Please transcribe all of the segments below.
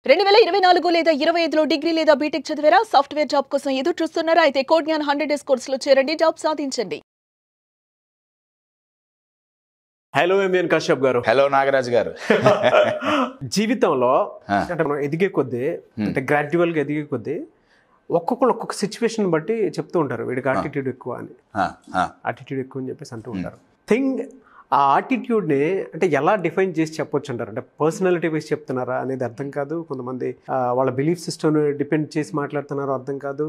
2024 లేదా 25లో డిగ్రీ లేదా బీటెక్ చదివారా? సాఫ్ట్వేర్ జాబ్ కోసం ఎదురు చూస్తున్నారా? అయితే కోడ్ జ్ఞాన్ 100 డేస్ కోర్సులో చేరండి, జాబ్ సాధించండి. హలో ఎంఎన్ కశ్యప్ గారు. హలో నాగరాజ్ గారు. జీవితంలో అంటే మనం ఎదిగే కొద్దీ అంటే గ్రాడ్యువల్గా ఎదిగే కొద్దీ ఒక్కొక్కరు ఒక్కొక్క సిచ్యువేషన్ బట్టి చెప్తూ ఉంటారు వీడికి ఆటిట్యూడ్ ఎక్కువ అని, ఆటిట్యూడ్ ఎక్కువ అని చెప్పేసి అంటూ ఉంటారు. ఆ ఆటిట్యూడ్ని అంటే ఎలా డిఫైన్ చేసి చెప్పొచ్చు అంటారు? అంటే పర్సనాలిటీ వైజ్ చెప్తున్నారా అనేది అర్థం కాదు, కొంతమంది వాళ్ళ బిలీఫ్ సిస్టమ్ డిపెండ్ చేసి మాట్లాడుతున్నారో అర్థం కాదు,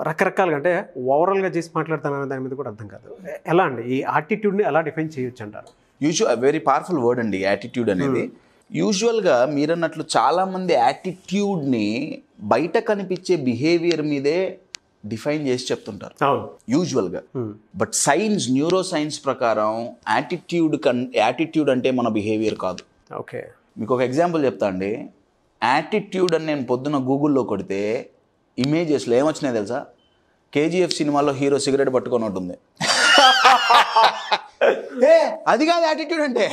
రకరకాలుగా అంటే ఓవరాల్గా చేసి మాట్లాడుతున్నారో దాని మీద కూడా అర్థం కాదు. ఎలా అండి ఈ ఆటిట్యూడ్ని ఎలా డిఫైన్ చేయొచ్చు అంటారు? వెరీ పవర్ఫుల్ వర్డ్ అండి యాటిట్యూడ్ అనేది. యూజువల్గా మీరన్నట్లు చాలామంది యాటిట్యూడ్ని బయట కనిపించే బిహేవియర్ మీదే డిఫైన్ చేసి చెప్తుంటారు యూజువల్గా. బట్ సైన్స్, న్యూరో సైన్స్ ప్రకారం యాటిట్యూడ్ అంటే మన బిహేవియర్ కాదు. ఓకే, మీకు ఒక ఎగ్జాంపుల్ చెప్తా అండి. యాటిట్యూడ్ అని నేను పొద్దున్న గూగుల్లో కొడితే ఇమేజెస్లో ఏమొచ్చినాయి తెలుసా? కేజీఎఫ్ సినిమాలో హీరో సిగరెట్ పట్టుకొని ఉంటుంది. అది కాదు యాటిట్యూడ్ అంటే.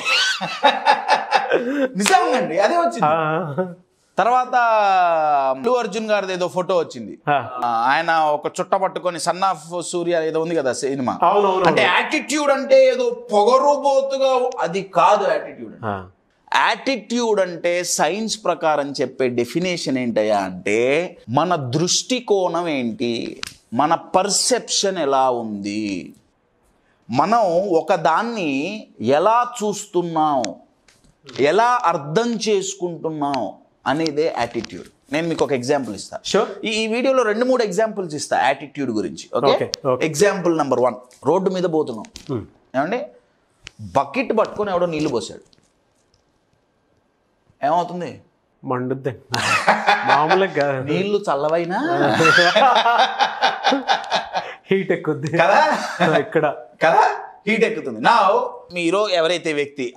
నిజంగా అండి అదే వచ్చింది. తర్వాత అల్లు అర్జున్ గారిది ఏదో ఫోటో వచ్చింది, ఆయన ఒక చుట్ట పట్టుకొని సన్ ఆఫ్ సూర్య ఏదో ఉంది కదా సినిమా. అంటే యాటిట్యూడ్ అంటే ఏదో పొగరుబోతుగా, అది కాదు యాటిట్యూడ్. యాటిట్యూడ్ అంటే సైన్స్ ప్రకారం చెప్పే డెఫినేషన్ ఏంటయ్యా అంటే మన దృష్టికోణం ఏంటి, మన పర్సెప్షన్ ఎలా ఉంది, మనం ఒకదాన్ని ఎలా చూస్తున్నాం, ఎలా అర్థం చేసుకుంటున్నాం అనేదే యాటిట్యూడ్. నేను మీకు ఒక ఎగ్జాంపుల్ ఇస్తా. ఈ వీడియోలో 2-3 ఎగ్జాంపుల్స్ ఇస్తా యాటిట్యూడ్ గురించి. Okay, example number 1. రోడ్డు మీద పోతున్నాం ఏమండి, బకెట్ పట్టుకొని ఎవడో నీళ్లు పోసాడు, ఏమవుతుంది? మండుద్ది. మామూలుగా నీళ్లు చల్లవైనా హీట్ ఎక్కుద్ది కదా, ఇక్కడ కదా హీట్ ఎక్కుతుంది. నా మీరు ఎవరైతే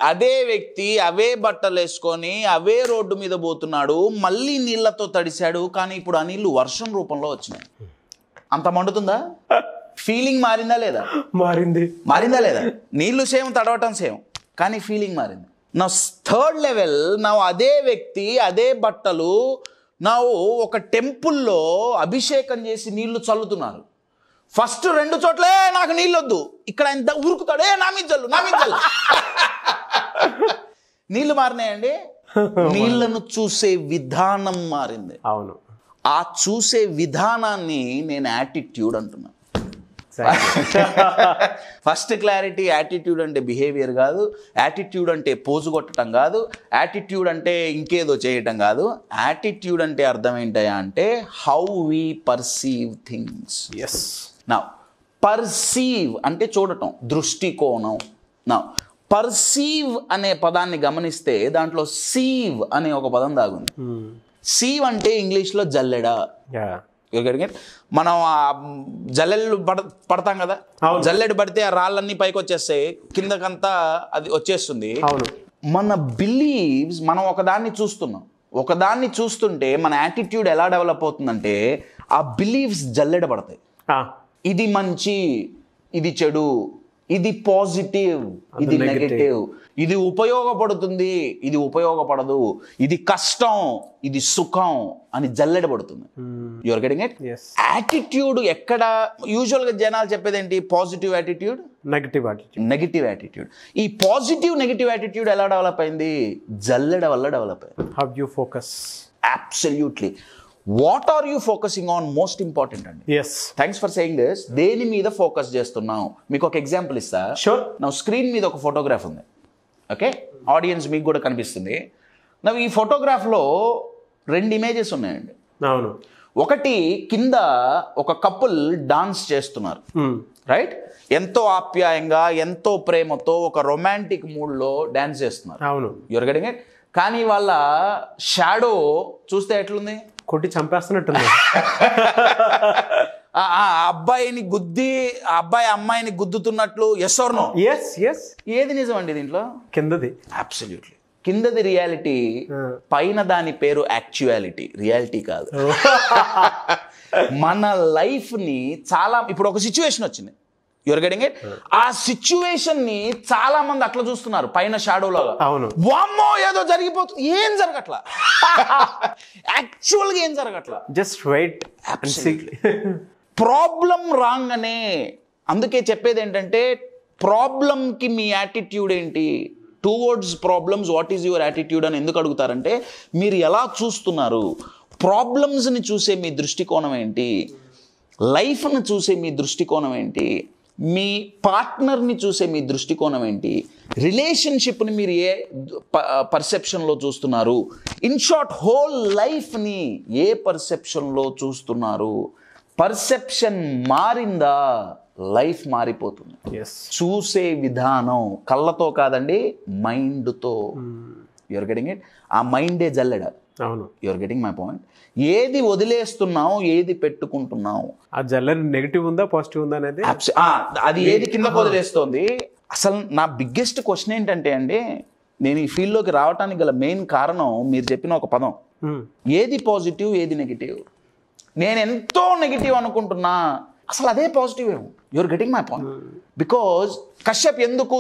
అదే వ్యక్తి అవే బట్టలు వేసుకొని అవే రోడ్డు మీద పోతున్నాడు, మళ్ళీ నీళ్లతో తడిశాడు, కానీ ఇప్పుడు ఆ నీళ్లు వర్షం రూపంలో వచ్చినాయి. అంత మండుతుందా? ఫీలింగ్ మారిందా లేదా? మారిందా లేదా? నీళ్లు సేమ్, తడవటం సేమ్, కానీ ఫీలింగ్ మారింది. నా థర్డ్ లెవెల్, నా అదే వ్యక్తి అదే బట్టలు నా ఒక టెంపుల్లో అభిషేకం చేసి నీళ్లు చల్లుతున్నారు. ఫస్ట్ 2 చోట్లే నాకు నీళ్ళు వద్దు, ఇక్కడ ఆయన ఉరుకుతాడే నా మీద జల్లు. నీళ్లు మారినాయండి, నీళ్లను చూసే విధానం మారింది. అవును, ఆ చూసే విధానాన్ని నేను యాటిట్యూడ్ అంటున్నా. ఫస్ట్ క్లారిటీ, యాటిట్యూడ్ అంటే బిహేవియర్ కాదు, యాటిట్యూడ్ అంటే పోజు కొట్టడం కాదు, యాటిట్యూడ్ అంటే ఇంకేదో చేయటం కాదు. యాటిట్యూడ్ అంటే అర్థం ఏంటయ్యా అంటే how we perceive things. Yes. నా పర్సీవ్ అంటే చూడటం, దృష్టికోణం. నా పర్సీవ్ అనే పదాన్ని గమనిస్తే దాంట్లో సీవ్ అనే ఒక పదం దాగుంది. సీవ్ అంటే ఇంగ్లీష్లో జల్లెడ. మనం జల్లెళ్ళు పడతాం కదా, జల్లెడు పడితే ఆ రాళ్ళన్నీ పైకి వచ్చేస్తాయి, కిందకంతా అది వచ్చేస్తుంది. మన బిలీవ్స్, మనం ఒకదాన్ని చూస్తుంటే మన యాటిట్యూడ్ ఎలా డెవలప్ అవుతుందంటే ఆ బిలీవ్స్ జల్లెడ పడతాయి. ఇది మంచి, ఇది చెడు, ఇది పాజిటివ్, ఇది నెగటివ్, ఇది ఉపయోగపడుతుంది, ఇది ఉపయోగపడదు, ఇది కష్టం, ఇది సుఖం అని జల్లెడ పడుతుంది. Your getting it? యాటిట్యూడ్ ఎక్కడ యూజువల్గా జనాలు చెప్పేది ఏంటి? Positive attitude, negative attitude. ఈ పాజిటివ్ నెగటివ్ యాటిట్యూడ్ ఎలా డెవలప్ అయింది? జల్లెడ వల్ల డెవలప్ అయింది. How you focus. Absolutely. What are you focusing on? Most important అండి. Thanks for saying this. దేని మీద ఫోకస్ చేస్తున్నావు? మీకు ఒక ఎగ్జాంపుల్ ఇస్తా. నా స్క్రీన్ మీద ఒక ఫోటోగ్రాఫ్ ఉంది. ఓకే, ఆడియన్స్ మీకు కూడా కనిపిస్తుంది. నా ఈ ఫోటోగ్రాఫ్లో 2 ఇమేజెస్ ఉన్నాయండి. అవును. ఒకటి కింద ఒక కపుల్ డాన్స్ చేస్తున్నారు, రైట్? ఎంతో ఆప్యాయంగా, ఎంతో ప్రేమతో, ఒక రొమాంటిక్ మూడ్లో డాన్స్ చేస్తున్నారు. అవును, యువర్ గెటింగ్ ఇట్? కానీ వాళ్ళ షాడో చూస్తే ఎట్లుంది? కొట్టి చంపేస్తున్నట్టుంది. అబ్బాయిని గుద్ది అబ్బాయి అమ్మాయిని గుద్దుతున్నట్లు. Yes or no? ఎస్. ఏది నిజం అండి దీంట్లో? కిందది. అబ్సల్యూట్లీ కిందది రియాలిటీ, పైన దాని పేరు యాక్చువాలిటీ, రియాలిటీ కాదు. మన లైఫ్ని చాలా, ఇప్పుడు ఒక సిచ్యువేషన్ వచ్చింది, యువర్ గెటింగ్ ఇట్. ఆ సిచ్యువేషన్ ని చాలా మంది అట్లా చూస్తున్నారు, పైన షాడో లాగా. అవును, వామ్మో ఏదో జరిగిపోతుంది, ఏం జరగట్లా. యాక్చువల్ గా ఏం జరగట్లా, జస్ట్ వెయిట్. ప్రాబ్లం రాంగ్ అనే. అందుకే చెప్పేది ఏంటంటే, ప్రాబ్లం కి మీ యాటిట్యూడ్ ఏంటి, towards problems what is your attitude అని ఎందుకు అడుగుతారంటే, మీరు ఎలా చూస్తున్నారు, ప్రాబ్లమ్స్ని చూసే మీ దృష్టికోణం ఏంటి, లైఫ్ని చూసే మీ దృష్టికోణం ఏంటి, మీ పార్ట్నర్ని చూసే మీ దృష్టికోణం ఏంటి, రిలేషన్షిప్ని మీరు ఏ పర్సెప్షన్లో చూస్తున్నారు, ఇన్ షార్ట్ హోల్ లైఫ్ని ఏ పర్సెప్షన్లో చూస్తున్నారు. పర్సెప్షన్ మారిందా లైఫ్ మారిపోతుంది. చూసే విధానం కళ్ళతో కాదండి, మైండ్తో. Your getting it. ఆ మైండే జల్లెడ. అవును, యువర్ గెటింగ్ మై పాయింట్. ఏది వదిలేస్తున్నావు, ఏది పెట్టుకుంటున్నావు, ఆ జల్లెడ నెగిటివ్ ఉందా పాజిటివ్ ఉందా అనేది, అది ఏది కిందకు వదిలేస్తుంది. అసలు నా బిగ్గెస్ట్ క్వశ్చన్ ఏంటంటే అండి, నేను ఈ ఫీల్డ్లోకి రావడానికి గల మెయిన్ కారణం మీరు చెప్పిన ఒక పదం. ఏది పాజిటివ్, ఏది నెగిటివ్. నేను ఎంతో నెగిటివ్ అనుకుంటున్నా, అసలు అదే పాజిటివ్ ఏమో. Your getting my point. Because Kashyap ఎందుకు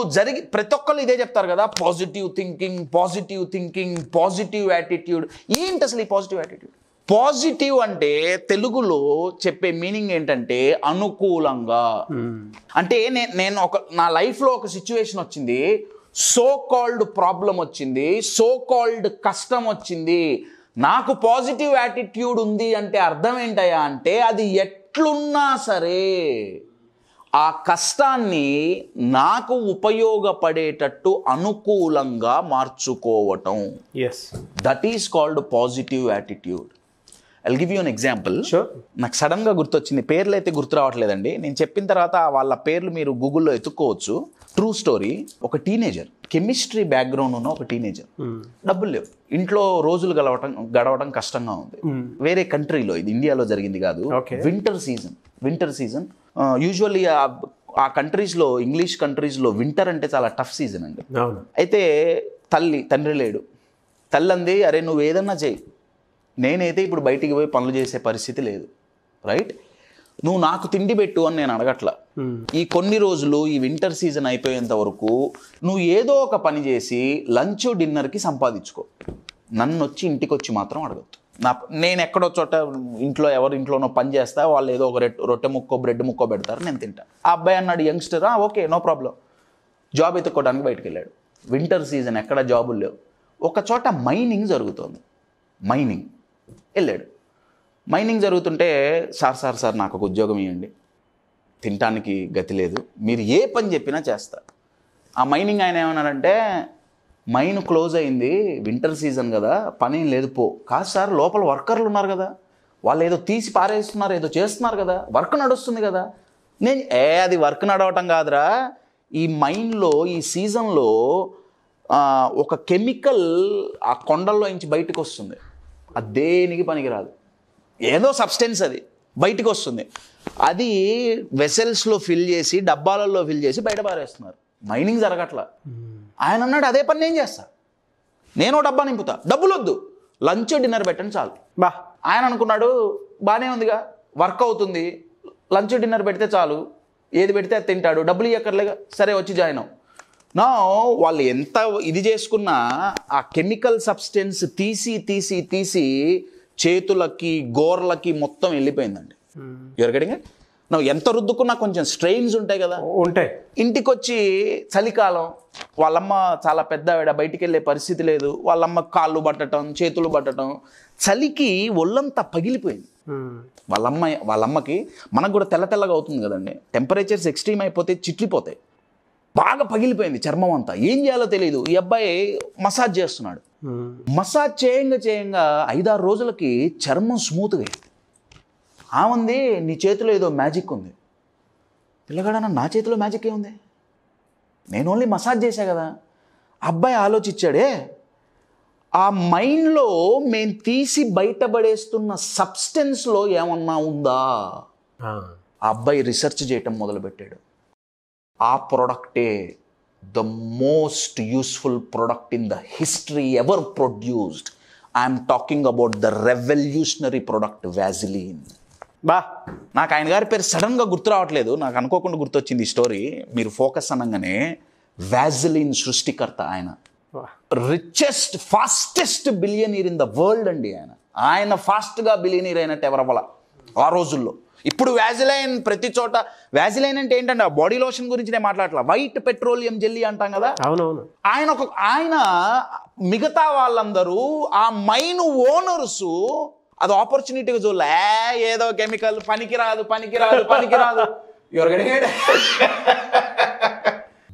ప్రతి ఒక్కళ్ళు ఇదే చెప్తారు కదా, positive thinking, positive thinking, positive attitude. ఏంటి అసలు ఈ పాజిటివ్ యాటిట్యూడ్? పాజిటివ్ అంటే తెలుగులో చెప్పే మీనింగ్ ఏంటంటే అనుకూలంగా. అంటే నేను నా లైఫ్లో ఒక సిచ్యువేషన్ వచ్చింది, సో కాల్డ్ ప్రాబ్లం వచ్చింది, సో కాల్డ్ కష్టం వచ్చింది, నాకు పాజిటివ్ యాటిట్యూడ్ ఉంది అంటే అర్థం ఏంటయ్యా అంటే, అది ఎట్లున్నా సరే ఆ కష్టాన్ని నాకు ఉపయోగపడేటట్టు అనుకూలంగా మార్చుకోవటం. That is called positive attitude. I'll give you an example. నాకు సడన్గా గుర్తొచ్చింది, పేర్లు అయితే గుర్తు రావట్లేదండి. నేను చెప్పిన తర్వాత వాళ్ళ పేర్లు మీరు గూగుల్లో ఎత్తుక్కోవచ్చు. True story. ఒక టీనేజర్, కెమిస్ట్రీ బ్యాక్గ్రౌండ్ ఉన్న ఒక టీనేజర్, డబ్బులు లేవు, ఇంట్లో రోజులు గడవడం కష్టంగా ఉంది. వేరే కంట్రీలో, ఇది ఇండియాలో జరిగింది కాదు. వింటర్ సీజన్ యూజువల్లీ ఆ కంట్రీస్లో, ఇంగ్లీష్ కంట్రీస్లో వింటర్ అంటే చాలా టఫ్ సీజన్ అండి. అయితే తండ్రి లేడు. తల్లి అంది, అరే నువ్వు ఏదన్నా చేయి, నేనైతే ఇప్పుడు బయటికి పోయి పనులు చేసే పరిస్థితి లేదు, రైట్? నువ్వు నాకు తిండి పెట్టు అని నేను అడగట్లా. ఈ కొన్ని రోజులు, ఈ వింటర్ సీజన్ అయిపోయేంత వరకు నువ్వు ఏదో ఒక పని చేసి లంచ్ డిన్నర్కి సంపాదించుకో, నన్ను వచ్చి ఇంటికి వచ్చి మాత్రం అడగద్దు. నేను ఎక్కడో చోట ఇంట్లో ఇంట్లోనో పని చేస్తా, వాళ్ళు ఏదో ఒక రొట్టె ముక్కో బ్రెడ్ ముక్కో పెడతారు, నేను తింటా. ఆ అబ్బాయి అన్నాడు, youngster, okay no problem. Job ఎత్తుక్కోవడానికి బయటకు వెళ్ళాడు. వింటర్ సీజన్, ఎక్కడ జాబులు లేవు. ఒక చోట మైనింగ్ జరుగుతుంది. వెళ్ళాడు. మైనింగ్ జరుగుతుంటే, సార్ నాకు ఒక ఉద్యోగం ఇవ్వండి, తినటానికి గతి లేదు, మీరు ఏ పని చెప్పినా చేస్తా. ఆ మైనింగ్ ఆయన ఏమన్నాడంటే, మైన్ క్లోజ్ అయింది, వింటర్ సీజన్ కదా, పని లేదు పో. కాదు సార్, లోపల వర్కర్లు ఉన్నారు కదా, వాళ్ళు ఏదో తీసి పారేస్తున్నారు, ఏదో చేస్తున్నారు కదా, వర్క్ నడుస్తుంది కదా. అది వర్క్ నడవటం కాదురా, ఈ మైన్లో ఈ సీజన్లో ఒక కెమికల్ ఆ కొండల్లో నుంచి బయటకు వస్తుంది, అది దేనికి పనికిరాదు, ఏదో సబ్స్టెన్స్ అది బయటకు వస్తుంది, అది వెసెల్స్లో ఫిల్ చేసి, డబ్బాలలో ఫిల్ చేసి బయట పారేస్తున్నారు. మైనింగ్ జరగట్లా. ఆయన అన్నాడు, అదే పని నేను చేస్తా, నేను డబ్బా నింపుతా, డబ్బులు వద్దు, లంచ్ డిన్నర్ పెట్టండి చాలు. ఆయన అనుకున్నాడు, బాగానే ఉందిగా, వర్క్ అవుతుంది, లంచ్ డిన్నర్ పెడితే చాలు, ఏది పెడితే అది తింటాడు, డబ్బులు ఇవ్వక్కర్లేగా, సరే వచ్చి జాయిన్ అవ్వు. నా వాళ్ళు ఎంత ఇది చేసుకున్నా ఆ కెమికల్ సబ్స్టెన్స్ తీసి చేతులకి గోర్లకి మొత్తం వెళ్ళిపోయిందండి. Your getting it. నువ్వు ఎంత రుద్దుకున్నా కొంచెం స్ట్రెయిన్స్ ఉంటాయి కదా, ఉంటాయి. ఇంటికి వచ్చి చలికాలం, వాళ్ళమ్మ చాలా పెద్ద ఆవిడ, బయటికి వెళ్ళే పరిస్థితి లేదు, వాళ్ళమ్మ కాళ్ళు పట్టడం, చేతులు పట్టడం, చలికి ఒళ్ళంతా పగిలిపోయింది. వాళ్ళమ్మకి, మనకు కూడా తెల్లగా అవుతుంది కదండి, టెంపరేచర్స్ ఎక్స్ట్రీమ్ అయిపోతే చిట్లిపోతాయి, బాగా పగిలిపోయింది చర్మం అంతా. ఏం చేయాలో తెలియదు. ఈ అబ్బాయి మసాజ్ చేస్తున్నాడు. మసాజ్ చేయంగా 5-6 రోజులకి చర్మం స్మూత్గా అయింది. ఆమంది, నీ చేతిలో ఏదో మ్యాజిక్ ఉంది. పిల్లగాడన్నా, నా చేతిలో మ్యాజిక్ ఏముంది, నేను ఓన్లీ మసాజ్ చేశా కదా. అబ్బాయి ఆలోచించాడే, ఆ మైండ్లో మేము తీసి బయటపడేస్తున్న సబ్స్టెన్స్లో ఏమన్నా ఉందా. ఆ అబ్బాయి రీసెర్చ్ చేయటం మొదలుపెట్టాడు. ఆ ప్రోడక్టే the most useful product in the history ever produced. I'm talking about the revolutionary product Vaseline. బా నాకు ఆయన గారి పేరు సడన్గా గుర్తు రావట్లేదు, నాకు అనుకోకుండా గుర్తొచ్చింది ఈ స్టోరీ. మీరు ఫోకస్ అనగానే వ్యాజిలిన్ సృష్టికర్త ఆయన, richest fastest billionaire in the world అండి. ఆయన ఫాస్ట్గా బిలియనీర్ అయినట్టు ఎవరవ్వాల ఆ రోజుల్లో. ఇప్పుడు వ్యాజిలైన్ ప్రతి చోట. వ్యాజిలైన్ అంటే ఏంటంటే ఆ బాడీ లోషన్ గురించి నేను మాట్లాడలా, వైట్ పెట్రోలియం జెల్లీ అంటాం కదా. అవునవును. ఆయన మిగతా వాళ్ళందరూ ఆ మైన్ ఓనర్స్ అది ఆపర్చునిటీగా చూడలే, ఏదో కెమికల్ పనికిరాదు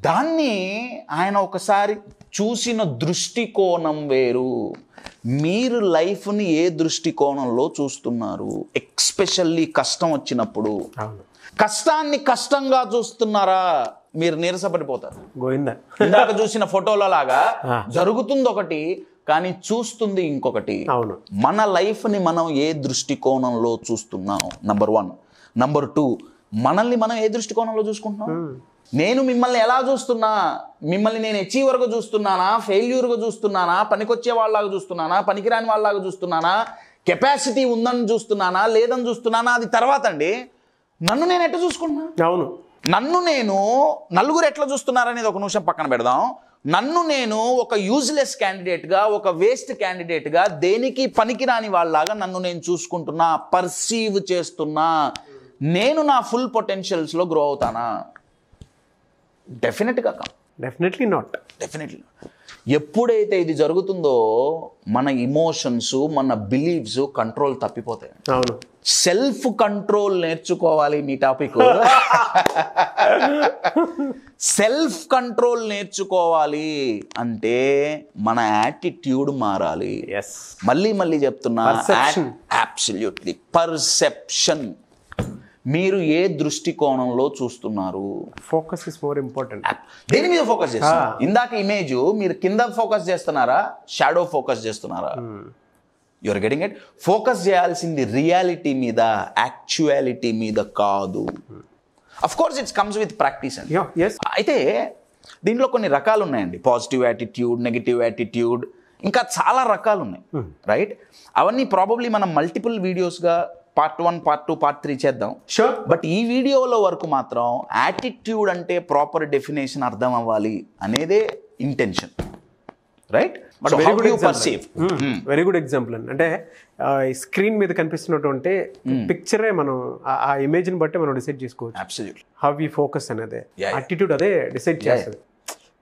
దాన్ని ఆయన ఒకసారి చూసిన దృష్టికోణం వేరు. మీరు లైఫ్ని ఏ దృష్టికోణంలో చూస్తున్నారు? ఎక్స్పెషల్లీ కష్టం వచ్చినప్పుడు కష్టాన్ని కష్టంగా చూస్తున్నారా? మీరు నీరసపడిపోతారు. గోయిందా ఇందాక చూసిన ఫోటోలో లాగా జరుగుతుంది ఒకటి కానీ చూస్తుంది ఇంకొకటి. అవును. మన లైఫ్ని మనం ఏ దృష్టికోణంలో చూస్తున్నాం నంబర్ 1. నంబర్ 2, మనల్ని మనం ఏ దృష్టికోణంలో చూసుకుంటున్నాం? నేను మిమ్మల్ని ఎలా చూస్తున్నా? మిమ్మల్ని నేను అచీవర్గా చూస్తున్నానా, ఫెయిల్యూర్గా చూస్తున్నానా, పనికొచ్చే వాళ్ళలాగా చూస్తున్నానా, పనికిరాని వాళ్ళలాగా చూస్తున్నానా, కెపాసిటీ ఉందని చూస్తున్నానా, లేదని చూస్తున్నానా, అది తర్వాత అండి. నన్ను నేను ఎట్లా చూసుకుంటున్నా? అవును. నన్ను నేను నలుగురు ఎట్లా చూస్తున్నారనేది ఒక నిమిషం పక్కన పెడదాం. నన్ను నేను ఒక యూజ్లెస్ క్యాండిడేట్గా, ఒక వేస్ట్ క్యాండిడేట్గా, దేనికి పనికిరాని వాళ్ళలాగా నన్ను నేను చూసుకుంటున్నా, పర్సీవ్ చేస్తున్నా. నేను నా ఫుల్ పొటెన్షియల్స్లో గ్రో అవుతానా? Definitely not. ఎప్పుడైతే ఇది జరుగుతుందో మన ఇమోషన్స్, మన బిలీఫ్స్ కంట్రోల్ తప్పిపోతాయి. అవును. సెల్ఫ్ కంట్రోల్ నేర్చుకోవాలి. మీ టాపిక్ సెల్ఫ్ కంట్రోల్ నేర్చుకోవాలి అంటే మన యాటిట్యూడ్ మారాలి. మళ్ళీ చెప్తున్నా, అబ్సల్యూట్లీ పర్సెప్షన్. మీరు ఏ దృష్టికోణంలో చూస్తున్నారు? Focus is more important. దేని మీద ఫోకస్ చేస్తున్నారు? ఇందాక ఇమేజ్ మీరు కింద ఫోకస్ చేస్తున్నారా, షాడో ఫోకస్ చేస్తున్నారా? Your getting it? ఫోకస్ చేయాల్సింది రియాలిటీ మీద, యాక్చువాలిటీ మీద కాదు. Of course it's comes with practice అండి. అయితే దీంట్లో కొన్ని రకాలు ఉన్నాయండి. పాజిటివ్ యాటిట్యూడ్, నెగిటివ్ యాటిట్యూడ్, ఇంకా చాలా రకాలు ఉన్నాయి, రైట్? అవన్నీ ప్రాబబ్లీ మనం మల్టిపుల్ వీడియోస్గా పార్ట్ 1, పార్ట్ 2, పార్ట్ 3 చేద్దాం. షూర్. బట్ ఈ వీడియోలో వరకు మాత్రం యాటిట్యూడ్ అంటే ప్రాపర్ డెఫినేషన్ అర్థం అవ్వాలి అనేదే intention, right? Very good example అండి. అంటే స్క్రీన్ మీద కనిపిస్తున్నటువంటి పిక్చరే మనం ఆ ఇమేజ్ని బట్టి మనం డిసైడ్ చేసుకోవచ్చు. అబ్సల్యూట్లీ. హౌ వి ఫోకస్ అనేది, యాటిట్యూడ్ అదే డిసైడ్ చేస్తుంది.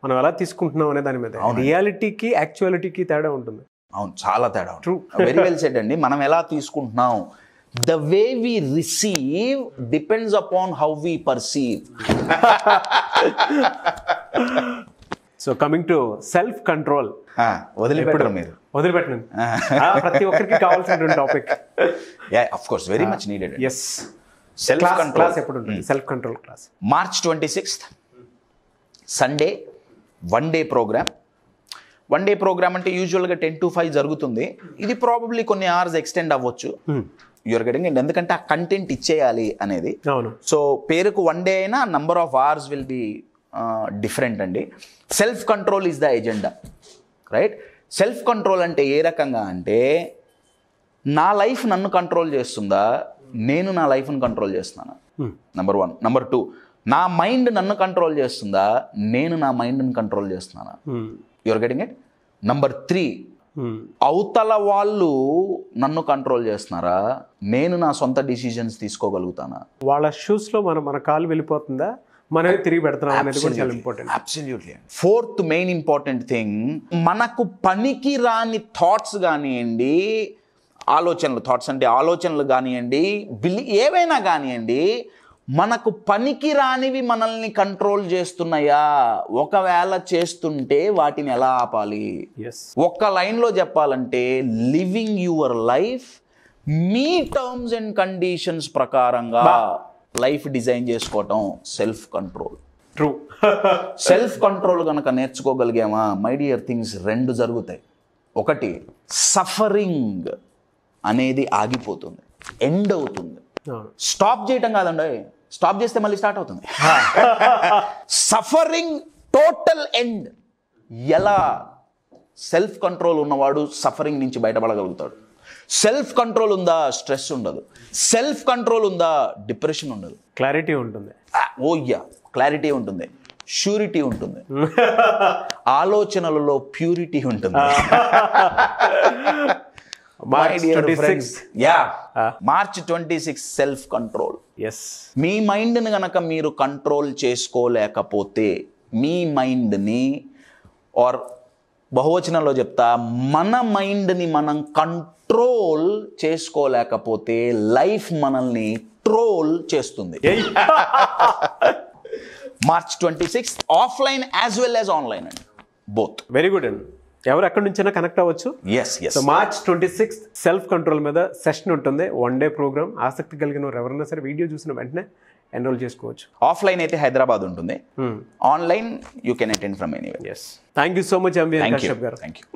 మనం ఎలా తీసుకుంటున్నాం అనే దాని మీద. రియాలిటీకి యాక్చువాలిటీకి తేడా ఉంటుంది. అవును, చాలా తేడా. ట్రూ. వెరీ వెల్ సెడ్ అండి. మనం ఎలా తీసుకుంటున్నాం, the way we receive depends upon how we perceive. So coming to self control. వదిలిపెట్టరు మీరు? వదిలిపెట్టండి. ప్రతి ఒక్కరికి కావాల్సిన topic. Of course, very much needed. yes. Self control class ఎప్పుడు ఉంటుంది? Self control class March 26th Sunday, 1 day programme. 1 day programme అంటే యూజువల్గా 10 to 5 జరుగుతుంది. ఇది ప్రాబబ్లీ కొన్ని అవర్స్ ఎక్స్టెండ్ అవ్వచ్చు. You're getting it. ఎందుకంటే ఆ కంటెంట్ ఇచ్చేయాలి అనేది. అవును. సో పేరుకు 1 day అయినా number of hours will be different అండి. Self control is the agenda, right? Self control అంటే ఏ రకంగా అంటే, నా లైఫ్ నన్ను కంట్రోల్ చేస్తుందా, నేను నా లైఫ్ని కంట్రోల్ చేస్తున్నాను, నంబర్ 1. నంబర్ 2, నా మైండ్ నన్ను కంట్రోల్ చేస్తుందా, నేను నా మైండ్ని కంట్రోల్ చేస్తున్నాను. You're getting it? నంబర్ 3, అవతల వాళ్ళు నన్ను కంట్రోల్ చేస్తున్నారా, నేను నా సొంత డిసిజన్స్ తీసుకోగలుగుతానా? వాళ్ళ షూస్లో మన కాలు వెళ్ళిపోతుందా, మనమే తిరిగి పెడుతున్నాం అనేది కూడా చాలా important. Absolutely. 4th main important thing, మనకు పనికి రాని థాట్స్ కానివ్వండి, థాట్స్ అంటే ఆలోచనలు కానివ్వండి, ఏవైనా కానివ్వండి, మనకు పనికి రానివి మనల్ని కంట్రోల్ చేస్తున్నాయా? ఒకవేళ చేస్తుంటే వాటిని ఎలా ఆపాలి? ఒక్క లైన్లో చెప్పాలంటే, living your life me terms and conditions ప్రకారంగా లైఫ్ డిజైన్ చేసుకోవటం self control. True. Self control కనుక నేర్చుకోగలిగామా, మై డియర్ థింగ్స్, 2 జరుగుతాయి. ఒకటి, సఫరింగ్ అనేది ఆగిపోతుంది, ఎండ్ అవుతుంది. స్టాప్ చేయటం కాదండి, స్టాప్ చేస్తే మళ్ళీ స్టార్ట్ అవుతుంది. Suffering total end. ఎలా సెల్ఫ్ కంట్రోల్ ఉన్నవాడు సఫరింగ్ నుంచి బయటపడగలుగుతాడు? సెల్ఫ్ కంట్రోల్ ఉందా, స్ట్రెస్ ఉండదు. సెల్ఫ్ కంట్రోల్ ఉందా, డిప్రెషన్ ఉండదు. క్లారిటీ ఉంటుంది. ఓయ్యా, క్లారిటీ ఉంటుంది, ష్యూరిటీ ఉంటుంది, ఆలోచనలలో ప్యూరిటీ ఉంటుంది. March 26 self control. మీ మైండ్ని గనక మీరు కంట్రోల్ చేసుకోలేకపోతే, మీ మైండ్ని ఆర్ బహువచనంలో చెప్తా, మన మైండ్ని మనం కంట్రోల్ చేసుకోలేకపోతే లైఫ్ మనల్ని ట్రోల్ చేస్తుంది. March 26 offline as well as online అండి, బోత్. వెరీ గుడ్ అండి. ఎవరు ఎక్కడి నుంచైనా కనెక్ట్ అవ్వచ్చు. సో మార్చ్ 26 సెల్ఫ్ కంట్రోల్ మీద సెషన్ ఉంటుంది, 1 డే ప్రోగ్రామ్. ఆసక్తి కలిగిన వారు ఎవరైనా సరే వీడియో చూసిన వెంటనే ఎన్రోల్ చేసుకోవచ్చు. ఆఫ్లైన్ అయితే హైదరాబాద్ ఉంటుంది, online you can attend from anywhere. Thank you so much MVR Kashyap garu. Thank you.